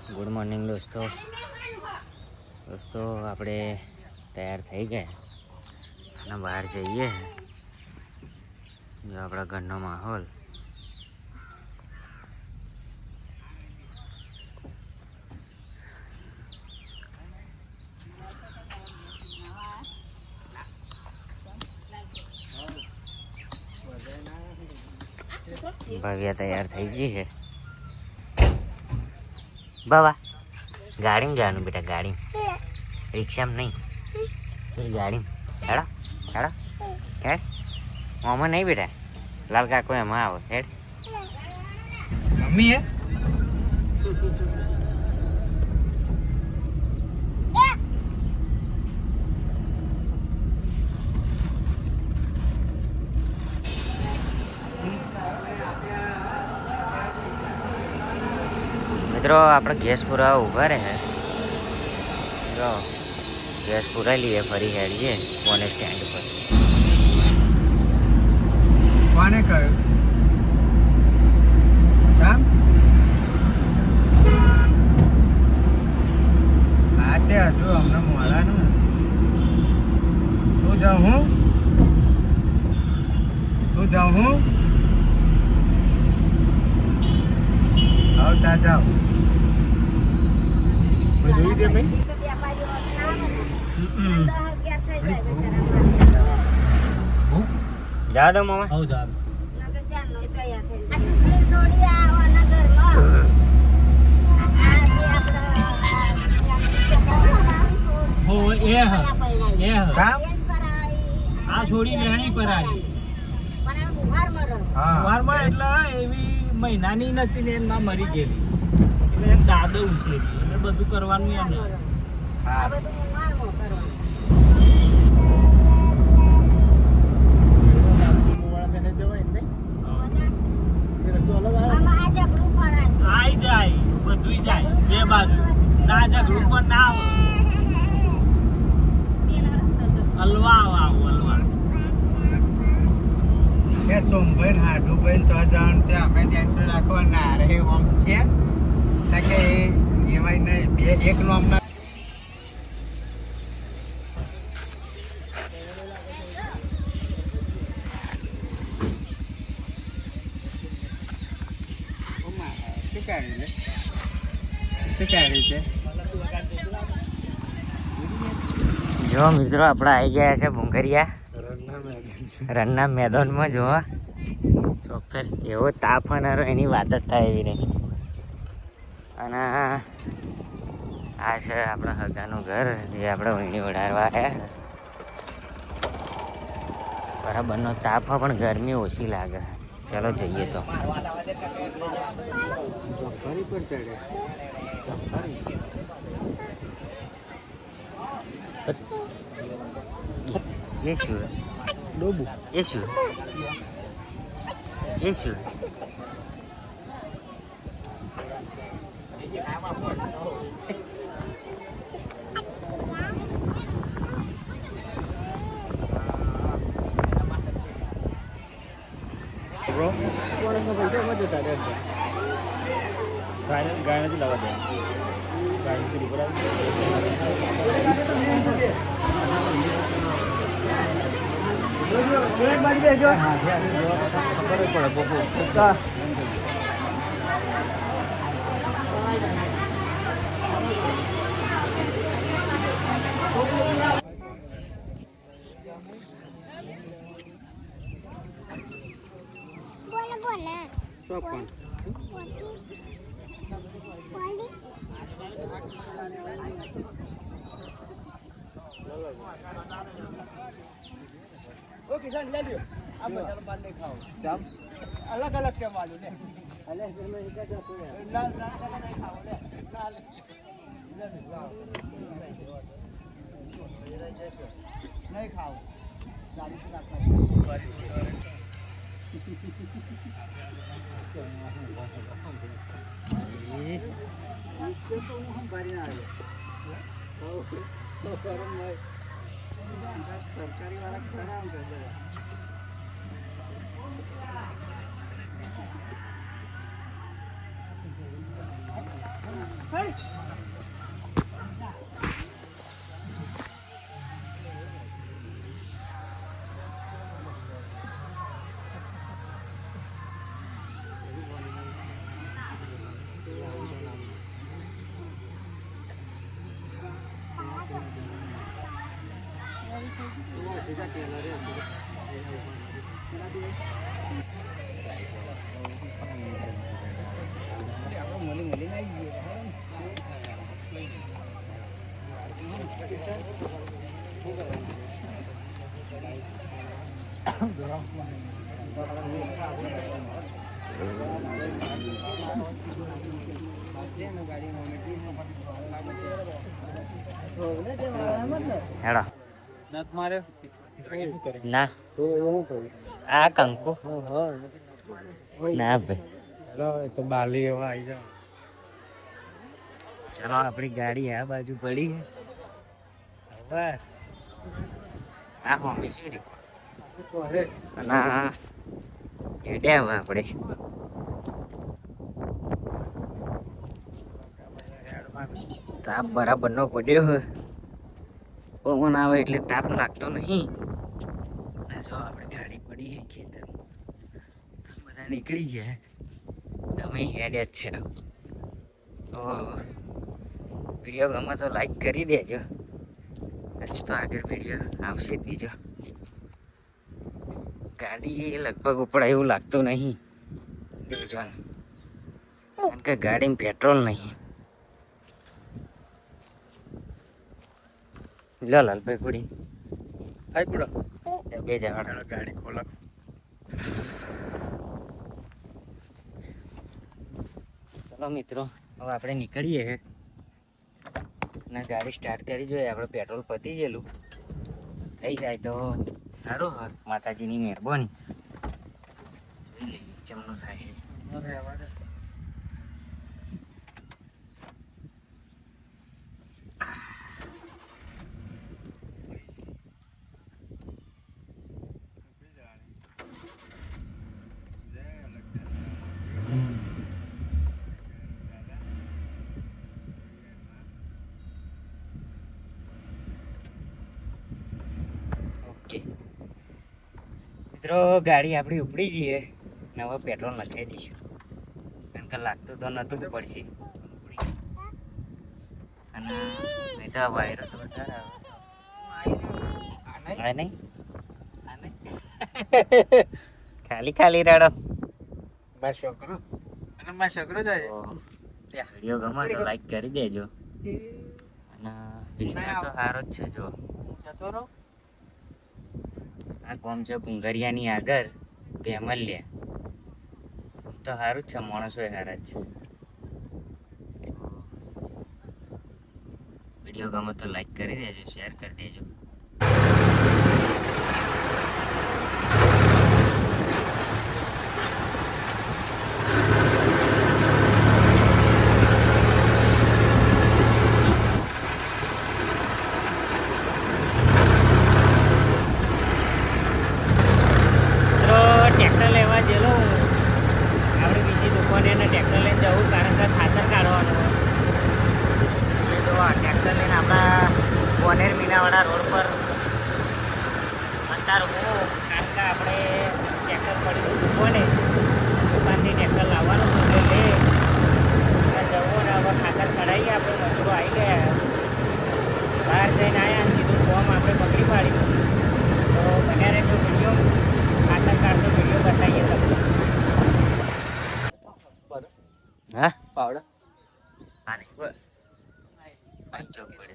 Good morning દોસ્તો આપણે તૈયાર થઈ ગયા અને બહાર જઈએ. જો આપણા ઘરનો માહોલ ભવ્ય તૈયાર થઈ ગઈ છે. બાબા ગાડીમાં જવાનું બેટા, ગાડી રિક્ષામાં નહીં, ગાડીમાં હેડા હેડા હેડ. આમાં નહીં બેટા, લાલ કાકો એમાં આવો હેડ. મમ્મી હે મિત્રો આપણે ગેસ પુરાવા ઊભા રહે. જો ગેસ પુરાઈ લઈએ, ફરી હેડીએ કોને સ્ટેન્ડ પર. કોને કહ્યું જામ? હા તે હજુ અમને મળવાનું. તું જાઉં હું આવતા જાઓ. જોઈ દે ભાઈ. જા દો મામા. આવ જા. હો એ હ કામ આ છોડી વેણી પર આવી. ઉંમરમાં એટલે એવી મહિનાની નથી ને એમ ના મરી ગયેલી એટલે એમ દાદો ઉછેરી એટલે બધું કરવાનું એને. હા આઈ જાય બધું જાય બે બાજુ ના ઝઘડું પણ ના આવે. હલવા આવો હલવા કે સોમભાઈ હાડુભાઈ તો જાણ તે અમે ટેન્શન રાખવા ના રે આમ છે કે એવાય નહીં. બે એક નો અમને જો મિત્રો આપણે આવી ગયા છે ભૂંગરિયા રનના મેદાનમાં. જોવા ચોક્કસ એવો તાપ અનારો એની વાત જ થાય એવી નહીં. અને આ છે આપણા હગાનું ઘર જે આપણે વીણી ઓઢારવા આવ્યા. બરાબરનો તાપ હોય પણ ગરમી ઓછી લાગે. ચલો જઈએ તો. ये શું ડોબુ? એ શું ગાય નથી લાવવા દે. ગાય પૂરી કરાવી એક બાજુ બેજો. ખબર પડે બોકો. કિસાન લે લ્યો. આ બધા બાદ નહીં ખાઓ. જામ અલગ અલગ કેમ આલુ ને. અલે ફિર મે ઇકા જો તો ના નહીં ખાઓ લે. ના લે. નહીં ખાઓ. ગાડી થી રાખો. इसको तो हम बारी ना आए. तो गरम भाई सरकारी वाला खड़ा हम कर दे. Hey! હેડો નથ મારે ના આ કંકુ ના ભાઈ તો બાલી એવા આવી જાય. ચલો આપણી ગાડી આ બાજુ પડી છે. હવે આ મમ્મી શું રી અને હેડ્યા હવે આપણે તાપ બરાબર નો પડ્યો હોય. પવન આવે એટલે તાપ લાગતો નહીં. જો આપણે ગાડી પડી છે ખેતર બધા નીકળી ગયા. અમે હેડ્યા જ છે. તો વિડીયો ગમે તો લાઈક કરી દેજો. પછી તો આગળ વિડીયો આવશે જ બીજો. ગાડી લગભગ ઉપડા એવું લાગતું નહીં જોજો, કારણ કે ગાડીમાં પેટ્રોલ નહીં. લો લાલભાઈ કુડી આઈ કુડો બે જણા ગાડી ખોલા. ચલો મિત્રો હવે આપણે નીકળીએ અને ગાડી સ્ટાર્ટ કરી જોઈએ. આપણે પેટ્રોલ પતી ગયેલું થઈ જાય તો સારું હોય. માતાજીની મહેરબાની જોઈ લઈએ ચમનું થાય. મિત્રો ગાડી આપણી ઉપડી જઈએ ને હવે પેટ્રોલ નખાઈ દઈશું, કારણ કે લાગતું તો નહોતું પડશે. અને નહીં તો વાયરો તો વધારે આવે નહીં. ખાલી ખાલી રાડો મારો છોકરો અને મારો છોકરો જાય. વિડીયો ગમે તો લાઈક કરી દેજો. અને વિસ્તાર તો સારો જ છે. જો જતો રહો. આ ગામ છે ભુંગરિયાની આગળ ભેમલિયા. તો સારું જ છે, માણસો સારા જ છે. વિડીયો ગમે તો લાઈક કરી દેજો, શેર કરી દેજો. ટ્રેક્ટર લેવા જેલો આપણે બીજી દુકાને એને ટ્રેક્ટર લઈને જવું, કારણ કે ખાતર કાઢવાનું હોય. તો આ ટ્રેક્ટર લઈને આપણા બોનેર મીનાવાળા રોડ પર અંતર હું, કારણ કે આપણે ટ્રેક્ટર પડ્યું દુકાને દુકાનથી ટ્રેક્ટર લાવવાનું એટલે લે જવું. અને હવે ખાતર કઢાવીએ. આપણે મજૂરો આવી ગયા, બહાર જઈને આવ્યા, સીધું ફોર્મ આપણે પકડી પાડ્યું. તો બન્યા તો વિડીયો ખાતર કાઢતો વિડીયો બતાવીએ તમને. હા પાવડા હા નહીં બસ 5 ચોક પડે.